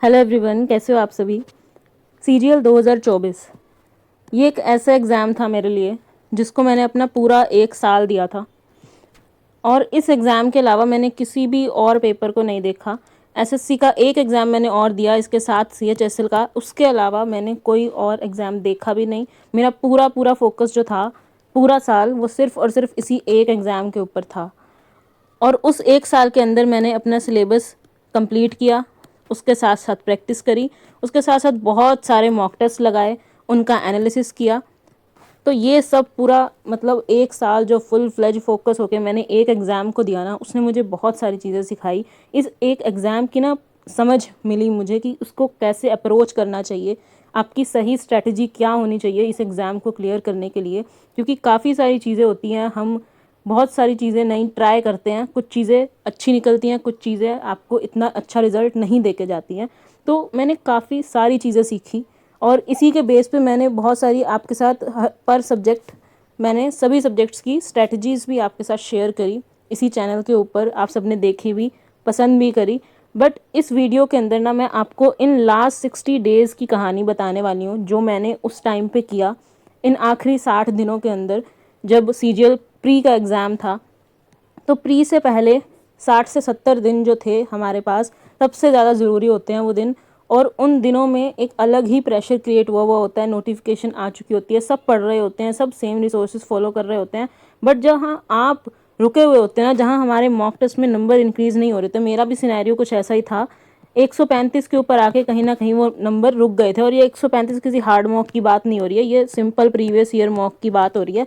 Hello everyone, कैसे हो आप सभी। सीजीएल 2024 ये एक ऐसा एग्ज़ाम था मेरे लिए जिसको मैंने अपना पूरा 1 साल दिया था और इस एग्ज़ाम के अलावा मैंने किसी भी और पेपर को नहीं देखा। एसएससी का एक एग्ज़ाम मैंने और दिया, इसके साथ सीएचएसएल का, उसके अलावा मैंने कोई और एग्ज़ाम देखा भी नहीं। मेरा पूरा पूरा फोकस जो था पूरा साल वो सिर्फ़ और सिर्फ इसी एक एग्ज़ाम के ऊपर था। और उस 1 साल के अंदर मैंने अपना सिलेबस कंप्लीट किया, उसके साथ साथ प्रैक्टिस करी, उसके साथ साथ बहुत सारे मॉक टेस्ट लगाए, उनका एनालिसिस किया। तो ये सब पूरा मतलब 1 साल जो फुल फ्लेज फोकस होके मैंने एक एग्ज़ाम को दिया ना, उसने मुझे बहुत सारी चीज़ें सिखाई। इस एक एग्ज़ाम की ना समझ मिली मुझे कि उसको कैसे अप्रोच करना चाहिए, आपकी सही स्ट्रैटेजी क्या होनी चाहिए इस एग्ज़ाम को क्लियर करने के लिए। क्योंकि काफ़ी सारी चीज़ें होती हैं, हम बहुत सारी चीज़ें नई ट्राई करते हैं, कुछ चीज़ें अच्छी निकलती हैं, कुछ चीज़ें आपको इतना अच्छा रिज़ल्ट नहीं दे के जाती हैं। तो मैंने काफ़ी सारी चीज़ें सीखी और इसी के बेस पे मैंने बहुत सारी आपके साथ पर सब्जेक्ट मैंने सभी सब्जेक्ट्स की स्ट्रेटजीज़ भी आपके साथ शेयर करी इसी चैनल के ऊपर। आप सबने देखी भी, पसंद भी करी। बट इस वीडियो के अंदर ना मैं आपको इन लास्ट 60 डेज़ की कहानी बताने वाली हूँ जो मैंने उस टाइम पे किया, इन आखिरी 60 दिनों के अंदर जब सीजीएल प्री का एग्ज़ाम था। तो प्री से पहले 60 से 70 दिन जो थे हमारे पास, सबसे ज़्यादा ज़रूरी होते हैं वो दिन। और उन दिनों में एक अलग ही प्रेशर क्रिएट हुआ होता है, नोटिफिकेशन आ चुकी होती है, सब पढ़ रहे होते हैं, सब सेम रिसोर्सेज फॉलो कर रहे होते हैं। बट जहाँ आप रुके हुए होते हैं ना, जहाँ हमारे मॉक टेस्ट में नंबर इंक्रीज़ नहीं हो रहे थे, मेरा भी सिनेरियो कुछ ऐसा ही था। 135 के ऊपर आके कहीं ना कहीं वो नंबर रुक गए थे। और ये 135 किसी हार्ड मॉक की बात नहीं हो रही है, ये सिंपल प्रीवियस ईयर मॉक की बात हो रही है,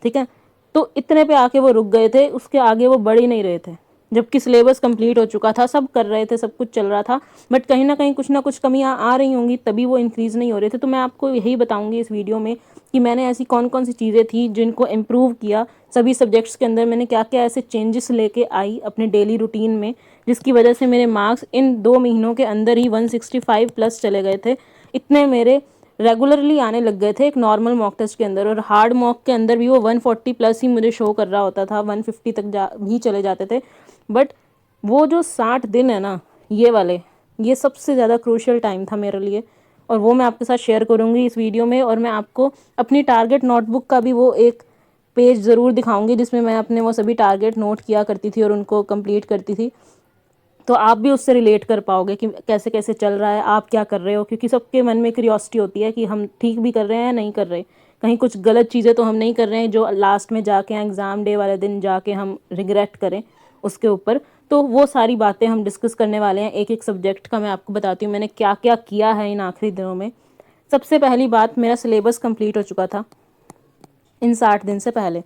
ठीक है। तो इतने पे आके वो रुक गए थे, उसके आगे वो बढ़ ही नहीं रहे थे, जबकि सिलेबस कंप्लीट हो चुका था, सब कर रहे थे, सब कुछ चल रहा था। बट कहीं ना कहीं कुछ ना कुछ कमियां आ रही होंगी, तभी वो इंक्रीज़ नहीं हो रहे थे। तो मैं आपको यही बताऊंगी इस वीडियो में कि मैंने ऐसी कौन कौन सी चीज़ें थी जिनको इम्प्रूव किया, सभी सब्जेक्ट्स के अंदर मैंने क्या क्या ऐसे चेंजेस लेके आई अपने डेली रूटीन में, जिसकी वजह से मेरे मार्क्स इन 2 महीनों के अंदर ही 165 प्लस चले गए थे। इतने मेरे रेगुलरली आने लग गए थे एक नॉर्मल मॉक टेस्ट के अंदर। और हार्ड मॉक के अंदर भी वो 140 प्लस ही मुझे शो कर रहा होता था, 150 तक भी चले जाते थे। बट वो जो 60 दिन है ना, ये वाले, ये सबसे ज़्यादा क्रूशियल टाइम था मेरे लिए। और वो मैं आपके साथ शेयर करूँगी इस वीडियो में। और मैं आपको अपनी टारगेट नोटबुक का भी वो एक पेज ज़रूर दिखाऊंगी जिसमें मैं अपने वो सभी टारगेट नोट किया करती थी और उनको कंप्लीट करती थी। तो आप भी उससे रिलेट कर पाओगे कि कैसे कैसे चल रहा है, आप क्या कर रहे हो। क्योंकि सबके मन में क्यूरियोसिटी होती है कि हम ठीक भी कर रहे हैं या नहीं कर रहे, कहीं कुछ गलत चीज़ें तो हम नहीं कर रहे हैं जो लास्ट में जाके एग्ज़ाम डे वाले दिन जाके हम रिग्रेट करें उसके ऊपर। तो वो सारी बातें हम डिस्कस करने वाले हैं, एक एक सब्जेक्ट का मैं आपको बताती हूँ मैंने क्या क्या किया है इन आखिरी दिनों में। सबसे पहली बात, मेरा सिलेबस कंप्लीट हो चुका था इन 60 दिन से पहले।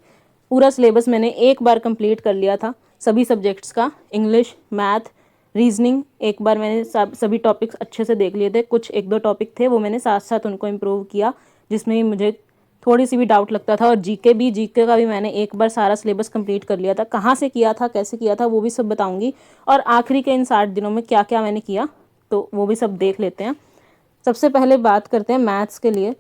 पूरा सिलेबस मैंने एक बार कंप्लीट कर लिया था सभी सब्जेक्ट्स का, इंग्लिश, मैथ, रीजनिंग। एक बार मैंने सभी टॉपिक्स अच्छे से देख लिए थे। कुछ एक दो टॉपिक थे वो मैंने साथ साथ उनको इम्प्रूव किया जिसमें मुझे थोड़ी सी भी डाउट लगता था। और जीके का भी मैंने एक बार सारा सिलेबस कंप्लीट कर लिया था। कहाँ से किया था, कैसे किया था, वो भी सब बताऊंगी। और आखिरी के इन 60 दिनों में क्या क्या मैंने किया, तो वो भी सब देख लेते हैं। सबसे पहले बात करते हैं मैथ्स के लिए।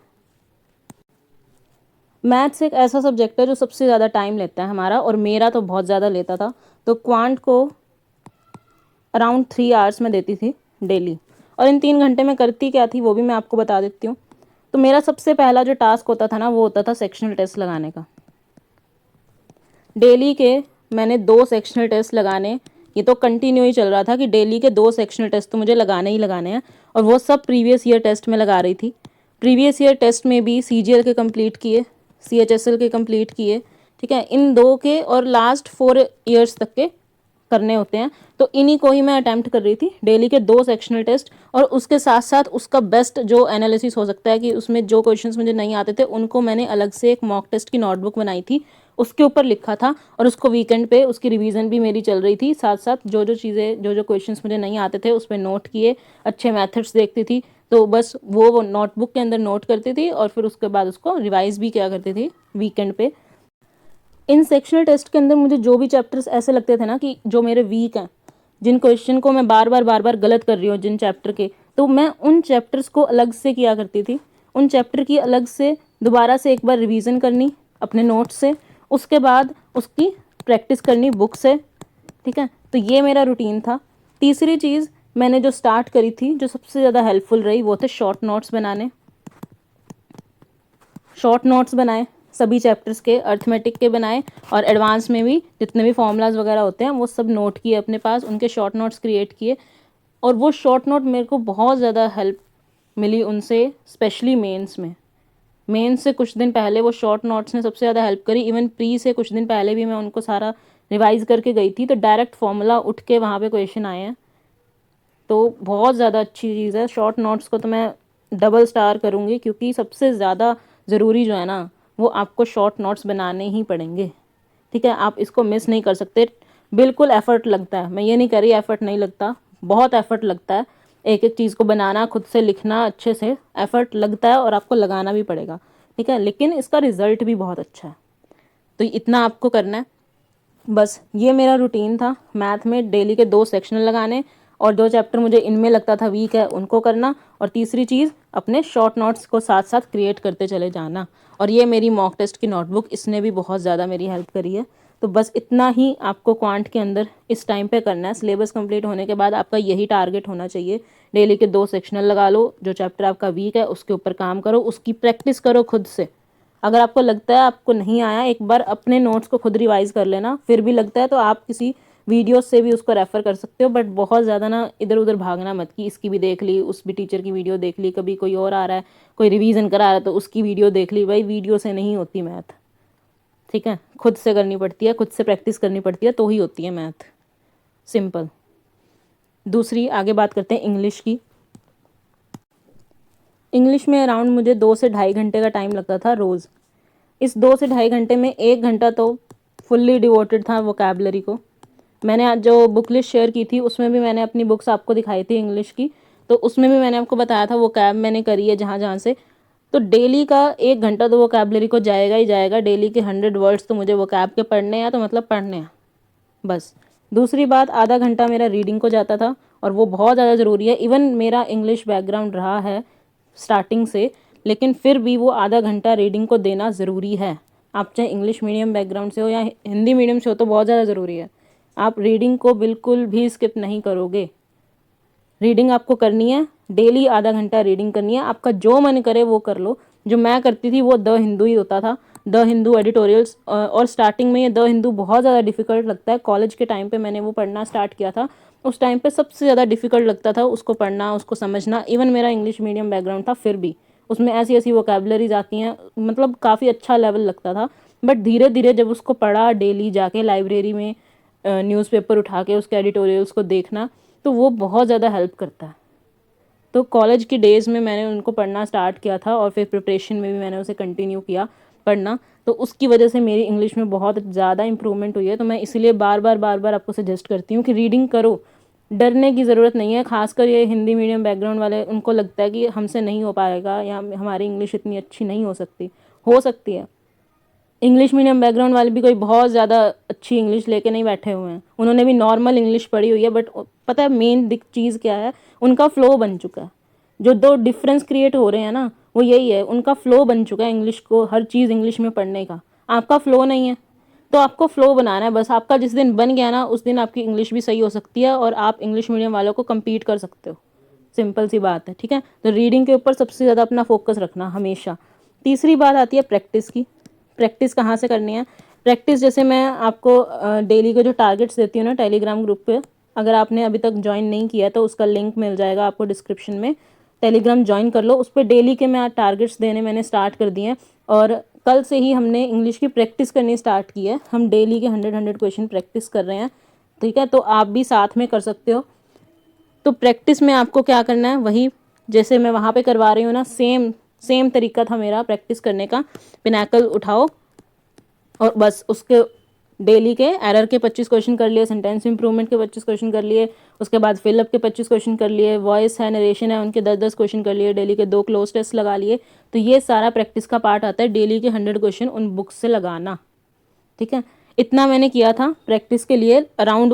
मैथ्स एक ऐसा सब्जेक्ट है जो सबसे ज़्यादा टाइम लेता है हमारा, और मेरा तो बहुत ज़्यादा लेता था। तो क्वांट को अराउंड 3 आवर्स में देती थी डेली। और इन 3 घंटे में करती क्या थी वो भी मैं आपको बता देती हूँ। तो मेरा सबसे पहला जो टास्क होता था ना, वो होता था सेक्शनल टेस्ट लगाने का। डेली के मैंने 2 सेक्शनल टेस्ट लगाने, ये तो कंटिन्यू ही चल रहा था कि डेली के 2 सेक्शनल टेस्ट तो मुझे लगाने ही लगाने हैं। और वो सब प्रीवियस ईयर टेस्ट में लगा रही थी। प्रीवियस ईयर टेस्ट में भी सीजीएल के कंप्लीट किए, सीएचएसएल के कंप्लीट किए, ठीक है, इन दो के, और लास्ट 4 ईयर्स तक के करने होते हैं। तो इन्हीं को ही मैं अटैम्प्ट कर रही थी, डेली के 2 सेक्शनल टेस्ट। और उसके साथ साथ उसका बेस्ट जो एनालिसिस हो सकता है कि उसमें जो क्वेश्चंस मुझे नहीं आते थे उनको मैंने अलग से एक मॉक टेस्ट की नोटबुक बनाई थी, उसके ऊपर लिखा था। और उसको वीकेंड पे उसकी रिवीजन भी मेरी चल रही थी, साथ साथ जो जो चीज़ें जो जो क्वेश्चंस मुझे नहीं आते थे उस पर नोट किए, अच्छे मेथड्स देखती थी। तो बस वो नोटबुक के अंदर नोट करती थी और फिर उसके बाद उसको रिवाइज भी किया करती थी वीकेंड पे। इन सेक्शनल टेस्ट के अंदर मुझे जो भी चैप्टर्स ऐसे लगते थे ना कि जो मेरे वीक हैं, जिन क्वेश्चन को मैं बार बार गलत कर रही हूँ जिन चैप्टर के, तो मैं उन चैप्टर्स को अलग से किया करती थी। उन चैप्टर की अलग से दोबारा से एक बार रिवीजन करनी अपने नोट्स से, उसके बाद उसकी प्रैक्टिस करनी बुक से, ठीक है। तो ये मेरा रूटीन था। तीसरी चीज़, मैंने जो स्टार्ट करी थी, जो सबसे ज़्यादा हेल्पफुल रही, वो थे शॉर्ट नोट्स बनाने। शॉर्ट नोट्स बनाए सभी चैप्टर्स के, अर्थमेटिक के बनाए, और एडवांस में भी जितने भी फॉर्मूलाज वगैरह होते हैं वो सब नोट किए अपने पास, उनके शॉर्ट नोट्स क्रिएट किए। और वो शॉर्ट नोट मेरे को बहुत ज़्यादा हेल्प मिली उनसे, स्पेशली मेंस में। मेंस से कुछ दिन पहले वो शॉर्ट नोट्स ने सबसे ज़्यादा हेल्प करी। इवन प्री से कुछ दिन पहले भी मैं उनको सारा रिवाइज करके गई थी, तो डायरेक्ट फॉर्मूला उठ के वहाँ पे क्वेश्चन आए हैं। तो बहुत ज़्यादा अच्छी चीज़ है। शॉर्ट नोट्स को तो मैं डबल स्टार करूँगी, क्योंकि सबसे ज़्यादा ज़रूरी जो है ना, वो आपको शॉर्ट नोट्स बनाने ही पड़ेंगे। ठीक है, आप इसको मिस नहीं कर सकते। बिल्कुल एफर्ट लगता है, मैं ये नहीं कह रही एफर्ट नहीं लगता, बहुत एफर्ट लगता है। एक एक चीज़ को बनाना, खुद से लिखना अच्छे से, एफर्ट लगता है और आपको लगाना भी पड़ेगा। ठीक है, लेकिन इसका रिजल्ट भी बहुत अच्छा है। तो इतना आपको करना है बस। ये मेरा रूटीन था मैथ में, डेली के 2 सेक्शनल लगाने, और 2 चैप्टर मुझे इनमें लगता था वीक है उनको करना, और तीसरी चीज़ अपने शॉर्ट नोट्स को साथ साथ क्रिएट करते चले जाना। और ये मेरी मॉक टेस्ट की नोटबुक, इसने भी बहुत ज़्यादा मेरी हेल्प करी है। तो बस इतना ही आपको क्वांट के अंदर इस टाइम पे करना है। सिलेबस कंप्लीट होने के बाद आपका यही टारगेट होना चाहिए। डेली के 2 सेक्शनल लगा लो, जो चैप्टर आपका वीक है उसके ऊपर काम करो, उसकी प्रैक्टिस करो खुद से। अगर आपको लगता है आपको नहीं आया, एक बार अपने नोट्स को खुद रिवाइज कर लेना। फिर भी लगता है तो आप किसी वीडियो से भी उसको रेफर कर सकते हो, बट बहुत ज़्यादा ना इधर उधर भागना मत, कि इसकी भी देख ली, उस भी टीचर की वीडियो देख ली, कभी कोई और आ रहा है, कोई रिवीजन करा रहा है तो उसकी वीडियो देख ली। भाई वीडियो से नहीं होती मैथ। ठीक है, खुद से करनी पड़ती है, खुद से प्रैक्टिस करनी पड़ती है, तो ही होती है मैथ। सिंपल। दूसरी आगे बात करते हैं इंग्लिश की। इंग्लिश में अराउंड मुझे 2 से ढाई घंटे का टाइम लगता था रोज़। इस 2 से ढाई घंटे में 1 घंटा तो फुल्ली डिवोटेड था वोकैबलरी को। मैंने आज जो बुक लिस्ट शेयर की थी उसमें भी मैंने अपनी बुक्स आपको दिखाई थी इंग्लिश की, तो उसमें भी मैंने आपको बताया था वोकैब मैंने करी है जहाँ जहाँ से। तो डेली का 1 घंटा तो वोकैबलरी को जाएगा ही जाएगा। डेली के 100 वर्ड्स तो मुझे वोकैब के पढ़ने हैं, तो मतलब पढ़ने हैं बस। दूसरी बात, आधा घंटा मेरा रीडिंग को जाता था, और वो बहुत ज़्यादा ज़रूरी है। इवन मेरा इंग्लिश बैकग्राउंड रहा है स्टार्टिंग से, लेकिन फिर भी वो आधा घंटा रीडिंग को देना ज़रूरी है। आप चाहे इंग्लिश मीडियम बैकग्राउंड से हो या हिंदी मीडियम से हो, तो बहुत ज़्यादा ज़रूरी है। आप रीडिंग को बिल्कुल भी स्किप नहीं करोगे। रीडिंग आपको करनी है, डेली आधा घंटा रीडिंग करनी है। आपका जो मन करे वो कर लो। जो मैं करती थी वो द हिंदू ही होता था, द हिंदू एडिटोरियल्स। और स्टार्टिंग में ये द हिंदू बहुत ज़्यादा डिफिकल्ट लगता है। कॉलेज के टाइम पे मैंने वो पढ़ना स्टार्ट किया था, उस टाइम पे सबसे ज़्यादा डिफिकल्ट लगता था उसको पढ़ना, उसको समझना। इवन मेरा इंग्लिश मीडियम बैकग्राउंड था, फिर भी उसमें ऐसी ऐसी वोकैबलरीज आती हैं, मतलब काफ़ी अच्छा लेवल लगता था। बट धीरे धीरे जब उसको पढ़ा, डेली जाके लाइब्रेरी में न्यूज़पेपर उठा के उसके एडिटोरियल्स को देखना, तो वो बहुत ज़्यादा हेल्प करता है। तो कॉलेज की डेज़ में मैंने उनको पढ़ना स्टार्ट किया था, और फिर प्रिपरेशन में भी मैंने उसे कंटिन्यू किया पढ़ना। तो उसकी वजह से मेरी इंग्लिश में बहुत ज़्यादा इंप्रूवमेंट हुई है। तो मैं इसलिए बार बार आपको सजेस्ट करती हूँ कि रीडिंग करो, डरने की ज़रूरत नहीं है। खासकर ये हिंदी मीडियम बैकग्राउंड वाले, उनको लगता है कि हमसे नहीं हो पाएगा, या हमारी इंग्लिश इतनी अच्छी नहीं हो सकती है। इंग्लिश मीडियम बैकग्राउंड वाले भी कोई बहुत ज़्यादा अच्छी इंग्लिश लेके नहीं बैठे हुए हैं, उन्होंने भी नॉर्मल इंग्लिश पढ़ी हुई है। बट पता है मेन चीज़ क्या है, उनका फ़्लो बन चुका है। जो 2 डिफरेंस क्रिएट हो रहे हैं ना, वो यही है, उनका फ़्लो बन चुका है इंग्लिश को, हर चीज़ इंग्लिश में पढ़ने का। आपका फ़्लो नहीं है, तो आपको फ़्लो बनाना है बस। आपका जिस दिन बन गया ना, उस दिन आपकी इंग्लिश भी सही हो सकती है, और आप इंग्लिश मीडियम वालों को कम्पीट कर सकते हो। सिंपल सी बात है। ठीक है, तो रीडिंग के ऊपर सबसे ज़्यादा अपना फोकस रखना हमेशा। तीसरी बात आती है प्रैक्टिस की। प्रैक्टिस कहाँ से करनी है? प्रैक्टिस जैसे मैं आपको डेली के जो टारगेट्स देती हूँ ना टेलीग्राम ग्रुप पे, अगर आपने अभी तक ज्वाइन नहीं किया तो उसका लिंक मिल जाएगा आपको डिस्क्रिप्शन में। टेलीग्राम ज्वाइन कर लो, उस पर डेली के मैं टारगेट्स देने मैंने स्टार्ट कर दिए हैं। और कल से ही हमने इंग्लिश की प्रैक्टिस करनी स्टार्ट की है। हम डेली के 100 क्वेश्चन प्रैक्टिस कर रहे हैं। ठीक है, तो आप भी साथ में कर सकते हो। तो प्रैक्टिस में आपको क्या करना है, वही जैसे मैं वहाँ पे करवा रही हूँ ना, सेम सेम तरीका था मेरा प्रैक्टिस करने का। पिनाकल उठाओ, और बस उसके डेली के एरर के 25 क्वेश्चन कर लिए, सेंटेंस इंप्रूवमेंट के 25 क्वेश्चन कर लिए, उसके बाद फिलअप के 25 क्वेश्चन कर लिए, वॉइस है, नरेशन है, उनके 10-10 क्वेश्चन कर लिए, डेली के 2 क्लोज टेस्ट लगा लिए। तो ये सारा प्रैक्टिस का पार्ट आता है, डेली के 100 क्वेश्चन उन बुक्स से लगाना। ठीक है, इतना मैंने किया था प्रैक्टिस के लिए अराउंड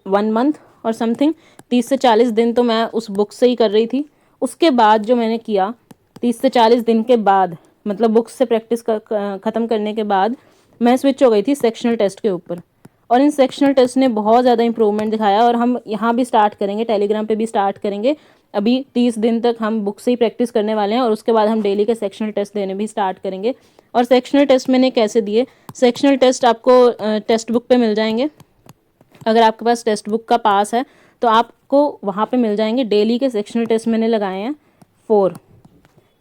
1 मंथ और समथिंग। 30 से 40 दिन तो मैं उस बुक से ही कर रही थी। उसके बाद जो मैंने किया, 30 से 40 दिन के बाद, मतलब बुक्स से प्रैक्टिस ख़त्म करने के बाद, मैं स्विच हो गई थी सेक्शनल टेस्ट के ऊपर। और इन सेक्शनल टेस्ट ने बहुत ज़्यादा इंप्रूवमेंट दिखाया और हम यहाँ भी स्टार्ट करेंगे, टेलीग्राम पे भी स्टार्ट करेंगे। अभी 30 दिन तक हम बुक से ही प्रैक्टिस करने वाले हैं और उसके बाद हम डेली के सेक्शनल टेस्ट देने भी स्टार्ट करेंगे। और सेक्शनल टेस्ट मैंने कैसे दिए, सेक्शनल टेस्ट आपको टेक्स्ट बुक पे मिल जाएंगे। अगर आपके पास टेक्स्ट बुक का पास है तो आपको वहाँ पे मिल जाएंगे। डेली के सेक्शनल टेस्ट मैंने लगाए हैं 4,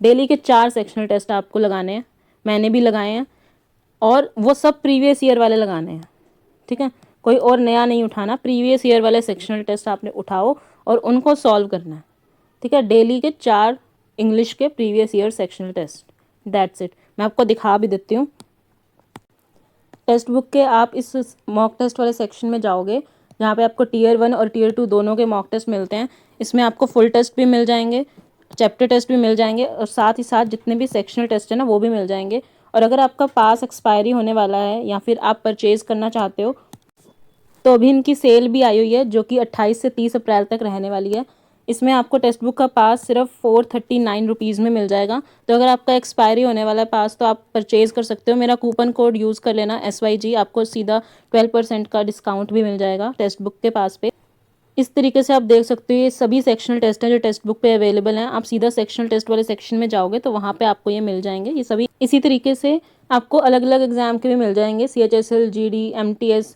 डेली के 4 सेक्शनल टेस्ट आपको लगाने हैं, मैंने भी लगाए हैं, और वो सब प्रीवियस ईयर वाले लगाने हैं, ठीक है। कोई और नया नहीं उठाना, प्रीवियस ईयर वाले सेक्शनल टेस्ट आपने उठाओ और उनको सॉल्व करना है, ठीक है। डेली के 4 इंग्लिश के previous year sectional test, that's it. मैं आपको दिखा भी देती हूँ। टेक्स्ट बुक के आप इस मॉक टेस्ट वाले सेक्शन में जाओगे जहाँ पे आपको टीयर 1 और टीयर 2 दोनों के मॉक टेस्ट मिलते हैं। इसमें आपको फुल टेस्ट भी मिल जाएंगे, चैप्टर टेस्ट भी मिल जाएंगे, और साथ ही साथ जितने भी सेक्शनल टेस्ट है ना वो भी मिल जाएंगे। और अगर आपका पास एक्सपायरी होने वाला है या फिर आप परचेज़ करना चाहते हो तो अभी इनकी सेल भी आई हुई है जो कि 28 से 30 अप्रैल तक रहने वाली है। इसमें आपको टेक्स्ट बुक का पास सिर्फ 439 रुपीज़ में मिल जाएगा। तो अगर आपका एक्सपायरी होने वाला है पास तो आप परचेज़ कर सकते हो। मेरा कूपन कोड यूज़ कर लेना SYG, आपको सीधा 12% का डिस्काउंट भी मिल जाएगा टेक्स्ट बुक के पास पे। इस तरीके से आप देख सकते हो ये सभी सेक्शनल टेस्ट हैं जो टेक्स्ट बुक पे अवेलेबल हैं। आप सीधा सेक्शनल टेस्ट वाले सेक्शन में जाओगे तो वहाँ पे आपको ये मिल जाएंगे। ये सभी इसी तरीके से आपको अलग अलग एग्जाम के भी मिल जाएंगे, CHSL, GD, MTS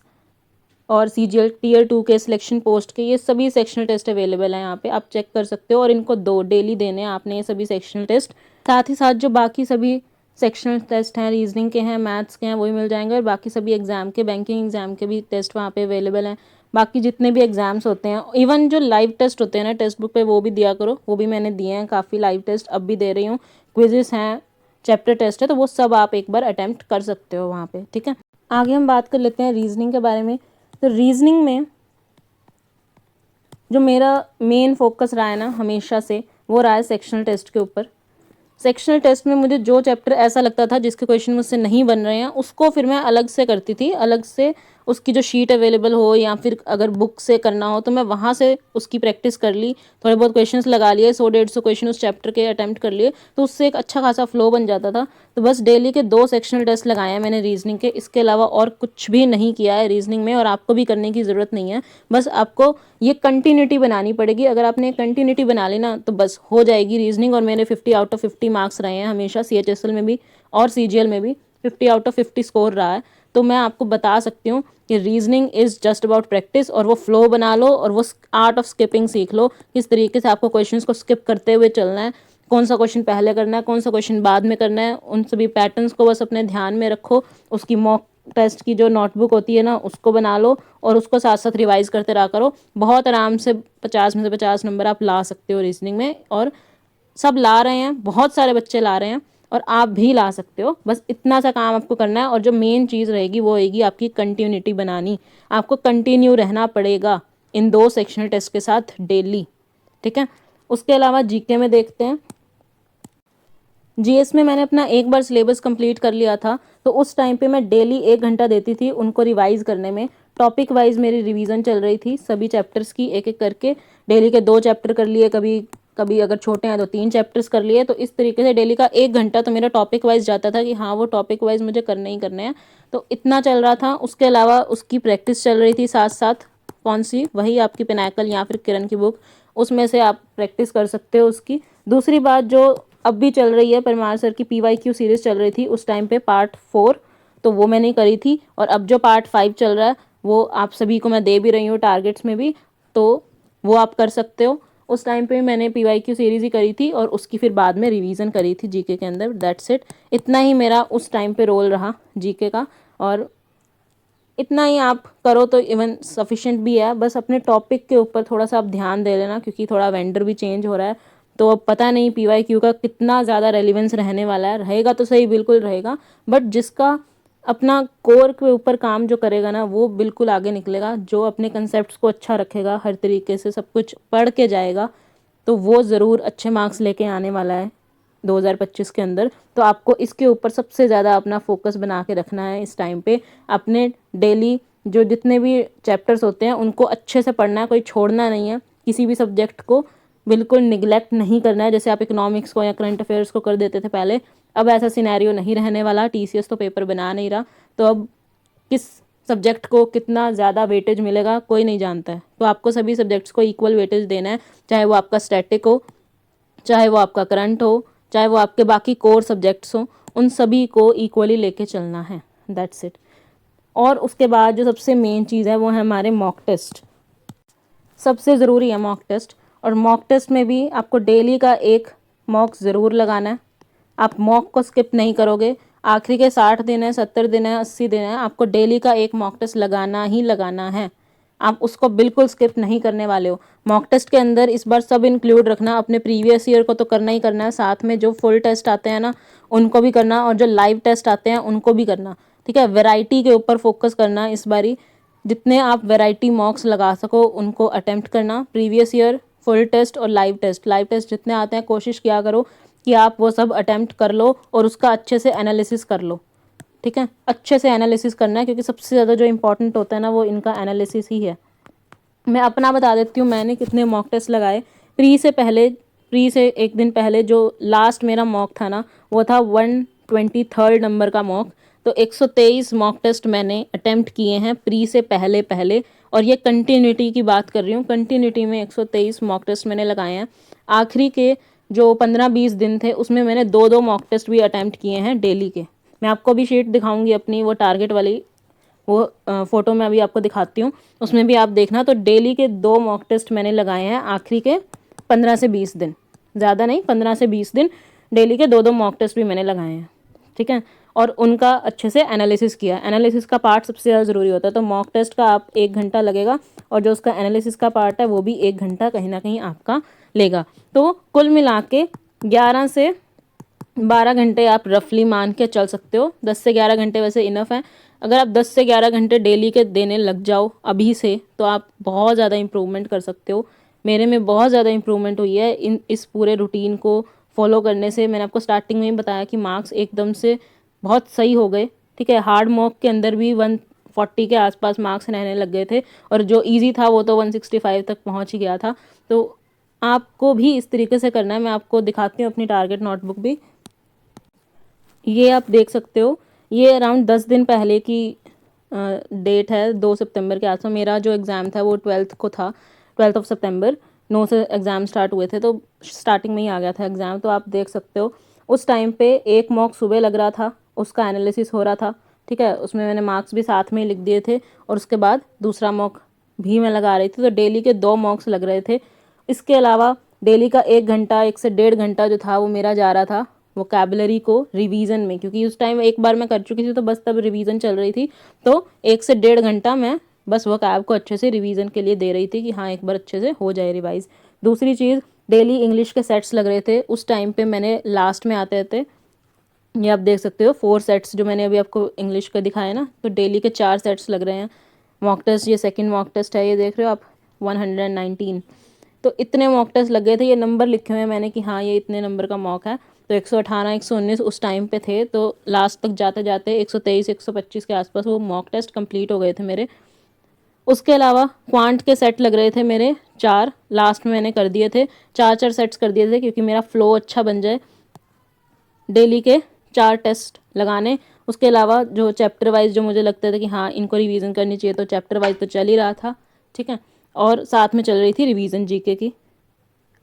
और CGL टीयर 2 के सिलेक्शन पोस्ट के, ये सभी सेक्शनल टेस्ट अवेलेबल हैं यहाँ पे, आप चेक कर सकते हो। और इनको डेली देने हैं आपने ये सभी सेक्शनल टेस्ट। साथ ही साथ जो बाकी सभी सेक्शनल टेस्ट हैं, रीजनिंग के हैं, मैथ्स के हैं, वो भी मिल जाएंगे। और बाकी सभी एग्जाम के, बैंकिंग एग्जाम के भी टेस्ट वहाँ पे अवेलेबल हैं। बाकी जितने भी एग्जाम्स होते हैं, इवन जो लाइव टेस्ट होते हैं ना टेक्स्ट बुक पे, वो भी दिया करो। वो भी मैंने दिए हैं काफ़ी लाइव टेस्ट, अब भी दे रही हूँ। क्विजेस हैं, चैप्टर टेस्ट है, तो वो सब आप एक बार अटैम्प्ट कर सकते हो वहाँ पे, ठीक है। आगे हम बात कर लेते हैं रीजनिंग के बारे में। तो रीजनिंग में जो मेरा मेन फोकस रहा है ना हमेशा से, वो रहा है सेक्शनल टेस्ट के ऊपर। सेक्शनल टेस्ट में मुझे जो चैप्टर ऐसा लगता था जिसके क्वेश्चन मुझसे नहीं बन रहे हैं उसको फिर मैं अलग से करती थी, अलग से उसकी जो शीट अवेलेबल हो या फिर अगर बुक से करना हो तो मैं वहाँ से उसकी प्रैक्टिस कर ली, थोड़े बहुत क्वेश्चंस लगा लिए, 100-150 क्वेश्चन उस चैप्टर के अटैम्प्ट कर लिए, तो उससे एक अच्छा खासा फ्लो बन जाता था। तो बस डेली के 2 सेक्शनल टेस्ट लगाए हैं मैंने रीजनिंग के, इसके अलावा और कुछ भी नहीं किया है रीजनिंग में, और आपको भी करने की ज़रूरत नहीं है। बस आपको ये कंटिन्यूटी बनानी पड़ेगी। अगर आपने कंटिन्यूटी बना ली ना तो बस हो जाएगी रीजनिंग। और मेरे 50 आउट ऑफ 50 मार्क्स रहे हैं हमेशा, CHSL में भी और CGL में भी 50 आउट ऑफ 50 स्कोर रहा है। तो मैं आपको बता सकती हूँ कि reasoning is just about practice, और वो फ्लो बना लो और वो आर्ट ऑफ स्किपिंग सीख लो, किस तरीके से आपको क्वेश्चंस को स्किप करते हुए चलना है, कौन सा क्वेश्चन पहले करना है, कौन सा क्वेश्चन बाद में करना है। उन सभी पैटर्न्स को बस अपने ध्यान में रखो। उसकी मॉक टेस्ट की जो नोटबुक होती है ना उसको बना लो और उसको साथ साथ रिवाइज करते रहा करो। बहुत आराम से 50 में से 50 नंबर आप ला सकते हो रीजनिंग में, और सब ला रहे हैं, बहुत सारे बच्चे ला रहे हैं और आप भी ला सकते हो। बस इतना सा काम आपको करना है। और जो मेन चीज़ रहेगी वो रहेगी आपकी कंटिन्यूटी बनानी। आपको कंटिन्यू रहना पड़ेगा इन 2 सेक्शनल टेस्ट के साथ डेली, ठीक है। उसके अलावा जीके में देखते हैं। GS में मैंने अपना एक बार सिलेबस कंप्लीट कर लिया था, तो उस टाइम पे मैं डेली 1 घंटा देती थी उनको रिवाइज करने में। टॉपिक वाइज मेरी रिवीजन चल रही थी सभी चैप्टर्स की, एक एक करके डेली के 2 चैप्टर कर लिए, कभी कभी अगर छोटे हैं तो 3 चैप्टर्स कर लिए। तो इस तरीके से डेली का 1 घंटा तो मेरा टॉपिक वाइज जाता था कि हाँ वो टॉपिक वाइज मुझे करने ही करने हैं। तो इतना चल रहा था। उसके अलावा उसकी प्रैक्टिस चल रही थी साथ साथ। कौन सी? वही आपकी पिनाकल या फिर किरण की बुक, उसमें से आप प्रैक्टिस कर सकते हो उसकी। दूसरी बात जो अब भी चल रही है, परमार सर की PYQ सीरीज़ चल रही थी उस टाइम पे, पार्ट 4, तो वो मैंने करी थी। और अब जो पार्ट 5 चल रहा है वो आप सभी को मैं दे भी रही हूँ टारगेट्स में भी, तो वो आप कर सकते हो। उस टाइम पे मैंने PYQ सीरीज़ ही करी थी और उसकी फिर बाद में रिवीजन करी थी जीके के अंदर, दैट्स इट। इतना ही मेरा उस टाइम पे रोल रहा जीके का, और इतना ही आप करो तो इवन सफिशिएंट भी है। बस अपने टॉपिक के ऊपर थोड़ा सा आप ध्यान दे लेना, क्योंकि थोड़ा वेंडर भी चेंज हो रहा है, तो अब पता नहीं PYQ का कितना ज़्यादा रेलिवेंस रहने वाला है। रहेगा तो सही, बिल्कुल रहेगा, बट जिसका अपना कोर के ऊपर काम जो करेगा ना वो बिल्कुल आगे निकलेगा। जो अपने कंसेप्ट को अच्छा रखेगा, हर तरीके से सब कुछ पढ़ के जाएगा, तो वो ज़रूर अच्छे मार्क्स लेके आने वाला है 2025 के अंदर। तो आपको इसके ऊपर सबसे ज़्यादा अपना फोकस बना के रखना है इस टाइम पे। अपने डेली जो जितने भी चैप्टर्स होते हैं उनको अच्छे से पढ़ना है, कोई छोड़ना नहीं है। किसी भी सब्जेक्ट को बिल्कुल निगलेक्ट नहीं करना है, जैसे आप इकोनॉमिक्स को या करंट अफेयर्स को कर देते थे पहले। अब ऐसा सिनेरियो नहीं रहने वाला। TCS तो पेपर बना नहीं रहा, तो अब किस सब्जेक्ट को कितना ज़्यादा वेटेज मिलेगा कोई नहीं जानता है। तो आपको सभी सब्जेक्ट्स को इक्वल वेटेज देना है, चाहे वो आपका स्टैटिक हो, चाहे वो आपका करंट हो, चाहे वो आपके बाकी कोर सब्जेक्ट्स हो, उन सभी को इक्वली लेके चलना है। That's it. और उसके बाद जो सबसे मेन चीज़ है वो है हमारे मॉक टेस्ट। सबसे ज़रूरी है मॉक टेस्ट, और मॉक टेस्ट में भी आपको डेली का एक मॉक ज़रूर लगाना है। आप मॉक को स्किप नहीं करोगे। आखिरी के 60 दिन है, 70 दिन है, 80 दिन है, आपको डेली का एक मॉक टेस्ट लगाना ही लगाना है। आप उसको बिल्कुल स्किप नहीं करने वाले हो। मॉक टेस्ट के अंदर इस बार सब इंक्लूड रखना। अपने प्रीवियस ईयर को तो करना ही करना है, साथ में जो फुल टेस्ट आते हैं ना उनको भी करना, और जो लाइव टेस्ट आते हैं उनको भी करना। ठीक है, वैरायटी के ऊपर फोकस करना इस बारी। जितने आप वैरायटी मॉक्स लगा सको उनको अटेम्प्ट करना। प्रीवियस ईयर, फुल टेस्ट और लाइव टेस्ट जितने आते हैं कोशिश किया करो कि आप वो सब अटेम्प्ट कर लो और उसका अच्छे से एनालिसिस कर लो। ठीक है, अच्छे से एनालिसिस करना है, क्योंकि सबसे ज़्यादा जो इंपॉर्टेंट होता है ना वो इनका एनालिसिस ही है। मैं अपना बता देती हूँ मैंने कितने मॉक टेस्ट लगाए। प्री से एक दिन पहले जो लास्ट मेरा मॉक था ना वो था 123 नंबर का मॉक। तो 123 मॉक टेस्ट मैंने अटेम्प्ट किए हैं प्री से पहले पहले, और ये कंटिन्यूटी की बात कर रही हूँ। कंटिन्यूटी में 123 मॉक टेस्ट मैंने लगाए हैं। आखिरी के जो 15-20 दिन थे उसमें मैंने 2-2 मॉक टेस्ट भी अटेम्प्ट किए हैं डेली के। मैं आपको भी शीट दिखाऊंगी अपनी, वो टारगेट वाली, वो फ़ोटो मैं अभी आपको दिखाती हूँ, उसमें भी आप देखना। तो डेली के 2 मॉक टेस्ट मैंने लगाए हैं आखिरी के 15 से 20 दिन, ज़्यादा नहीं, 15 से 20 दिन डेली के 2-2 मॉक टेस्ट भी मैंने लगाए हैं। ठीक है, और उनका अच्छे से एनालिसिस किया। एनालिसिस का पार्ट सबसे ज़्यादा ज़रूरी होता है। तो मॉक टेस्ट का आप 1 घंटा लगेगा, और जो उसका एनालिसिस का पार्ट है वो भी 1 घंटा कहीं ना कहीं आपका लेगा। तो कुल मिला के 11 से 12 घंटे आप रफली मान के चल सकते हो। 10 से 11 घंटे वैसे इनफ है। अगर आप 10 से 11 घंटे डेली के देने लग जाओ अभी से तो आप बहुत ज़्यादा इम्प्रूवमेंट कर सकते हो। मेरे में बहुत ज़्यादा इम्प्रूवमेंट हुई है इस पूरे रूटीन को फॉलो करने से। मैंने आपको स्टार्टिंग में ही बताया कि मार्क्स एकदम से बहुत सही हो गए। ठीक है, हार्ड मॉक के अंदर भी 140 के आसपास मार्क्स रहने लग गए थे, और जो ईजी था वो तो 165 तक पहुँच ही गया था। तो आपको भी इस तरीके से करना है। मैं आपको दिखाती हूँ अपनी टारगेट नोटबुक भी, ये आप देख सकते हो। ये अराउंड 10 दिन पहले की डेट है, 2 सितंबर के आसपास। मेरा जो एग्ज़ाम था वो 12th को था, 12th ऑफ सितंबर। 9 से एग्ज़ाम स्टार्ट हुए थे, तो स्टार्टिंग में ही आ गया था एग्ज़ाम। तो आप देख सकते हो उस टाइम पे एक मॉक सुबह लग रहा था, उसका एनालिसिस हो रहा था। ठीक है, उसमें मैंने मार्क्स भी साथ में ही लिख दिए थे, और उसके बाद दूसरा मॉक भी मैं लगा रही थी। तो डेली के 2 मॉक्स लग रहे थे। इसके अलावा डेली का 1 घंटा, 1 से 1.5 घंटा जो था वो मेरा जा रहा था वोकैबुलरी को रिवीजन में, क्योंकि उस टाइम एक बार मैं कर चुकी थी तो बस तब रिवीजन चल रही थी। तो 1 से 1.5 घंटा मैं बस वोकैब को अच्छे से रिवीजन के लिए दे रही थी कि हाँ एक बार अच्छे से हो जाए रिवाइज। दूसरी चीज़, डेली इंग्लिश के सेट्स लग रहे थे उस टाइम पे। मैंने लास्ट में आते थे, ये आप देख सकते हो 4 सेट्स जो मैंने अभी आपको इंग्लिश के दिखाए ना, तो डेली के 4 सेट्स लग रहे हैं। मॉक टेस्ट, ये सेकंड मॉक टेस्ट है, ये देख रहे हो आप, 119। तो इतने मॉक टेस्ट लग गए थे, ये नंबर लिखे हुए हैं मैंने कि हाँ ये इतने नंबर का मॉक है। तो 118, 119 उस टाइम पे थे। तो लास्ट तक जाते जाते 123, 125 के आसपास वो मॉक टेस्ट कंप्लीट हो गए थे मेरे। उसके अलावा क्वांट के सेट लग रहे थे मेरे 4, लास्ट में मैंने कर दिए थे 4-4 सेट्स कर दिए थे, क्योंकि मेरा फ्लो अच्छा बन जाए डेली के 4 टेस्ट लगाने। उसके अलावा जो चैप्टर वाइज जो मुझे लगता था कि हाँ इनको रिवीजन करनी चाहिए, तो चैप्टर वाइज तो चल ही रहा था। ठीक है, और साथ में चल रही थी रिवीजन जीके की,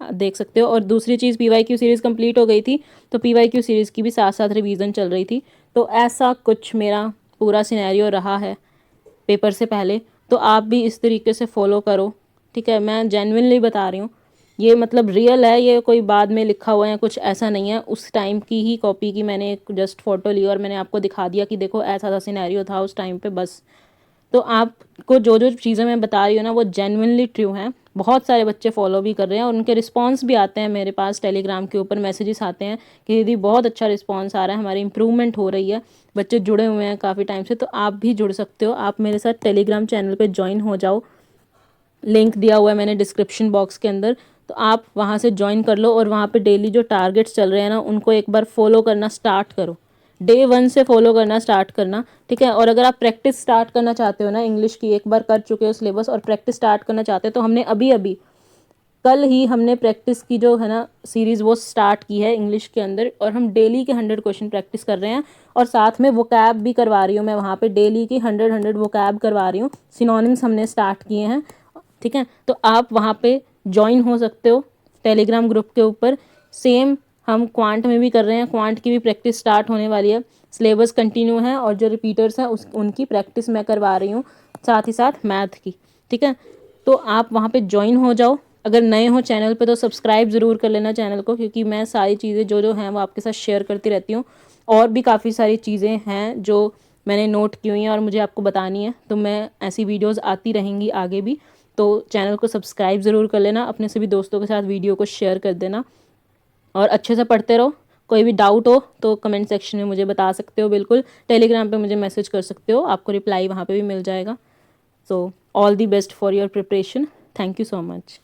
देख सकते हो। और दूसरी चीज़, पीवाईक्यू सीरीज़ कंप्लीट हो गई थी, तो पीवाईक्यू सीरीज़ की भी साथ साथ रिवीजन चल रही थी। तो ऐसा कुछ मेरा पूरा सिनेरियो रहा है पेपर से पहले। तो आप भी इस तरीके से फॉलो करो। ठीक है, मैं जेन्युइनली बता रही हूँ, ये मतलब रियल है, ये कोई बाद में लिखा हुआ है कुछ ऐसा नहीं है। उस टाइम की ही कॉपी की मैंने एक जस्ट फ़ोटो ली और मैंने आपको दिखा दिया कि देखो ऐसा ऐसा सिनेरियो था उस टाइम पे, बस। तो आपको जो जो चीज़ें मैं बता रही हूँ ना वो जेन्युइनली ट्रू हैं। बहुत सारे बच्चे फॉलो भी कर रहे हैं, और उनके रिस्पांस भी आते हैं मेरे पास, टेलीग्राम के ऊपर मैसेजेस आते हैं कि दीदी बहुत अच्छा रिस्पांस आ रहा है, हमारी इंप्रूवमेंट हो रही है, बच्चे जुड़े हुए हैं काफ़ी टाइम से। तो आप भी जुड़ सकते हो, आप मेरे साथ टेलीग्राम चैनल पे ज्वाइन हो जाओ। लिंक दिया हुआ है मैंने डिस्क्रिप्शन बॉक्स के अंदर, तो आप वहाँ से ज्वाइन कर लो। और वहाँ पे डेली जो टारगेट्स चल रहे हैं ना उनको एक बार फॉलो करना स्टार्ट करो, डे 1 से फॉलो करना स्टार्ट करना। ठीक है, और अगर आप प्रैक्टिस स्टार्ट करना चाहते हो ना इंग्लिश की, एक बार कर चुके हो सिलेबस और प्रैक्टिस स्टार्ट करना चाहते हो, तो हमने अभी अभी कल ही हमने प्रैक्टिस की जो है ना सीरीज़ वो स्टार्ट की है इंग्लिश के अंदर, और हम डेली के 100 क्वेश्चन प्रैक्टिस कर रहे हैं, और साथ में वोकैब भी करवा रही हूँ मैं वहाँ पे, डेली की 100 वोकैब करवा रही हूँ। सिनोनिम्स हमने स्टार्ट किए हैं, ठीक है। तो आप वहाँ पे ज्वाइन हो सकते हो टेलीग्राम ग्रुप के ऊपर। सेम हम क्वांट में भी कर रहे हैं, क्वांट की भी प्रैक्टिस स्टार्ट होने वाली है, सिलेबस कंटिन्यू है, और जो रिपीटर्स हैं उनकी प्रैक्टिस मैं करवा रही हूँ, साथ ही साथ मैथ की, ठीक है। तो आप वहाँ पे ज्वाइन हो जाओ। अगर नए हो चैनल पे तो सब्सक्राइब ज़रूर कर लेना चैनल को, क्योंकि मैं सारी चीज़ें जो जो हैं वो आपके साथ शेयर करती रहती हूँ। और भी काफ़ी सारी चीज़ें हैं जो मैंने नोट की हुई हैं और मुझे आपको बतानी है, तो मैं ऐसी वीडियोस आती रहेंगी आगे भी। तो चैनल को सब्सक्राइब ज़रूर कर लेना, अपने सभी दोस्तों के साथ वीडियो को शेयर कर देना, और अच्छे से पढ़ते रहो। कोई भी डाउट हो तो कमेंट सेक्शन में मुझे बता सकते हो, बिल्कुल टेलीग्राम पे मुझे मैसेज कर सकते हो, आपको रिप्लाई वहाँ पे भी मिल जाएगा। So all the best for your preparation. Thank you so much.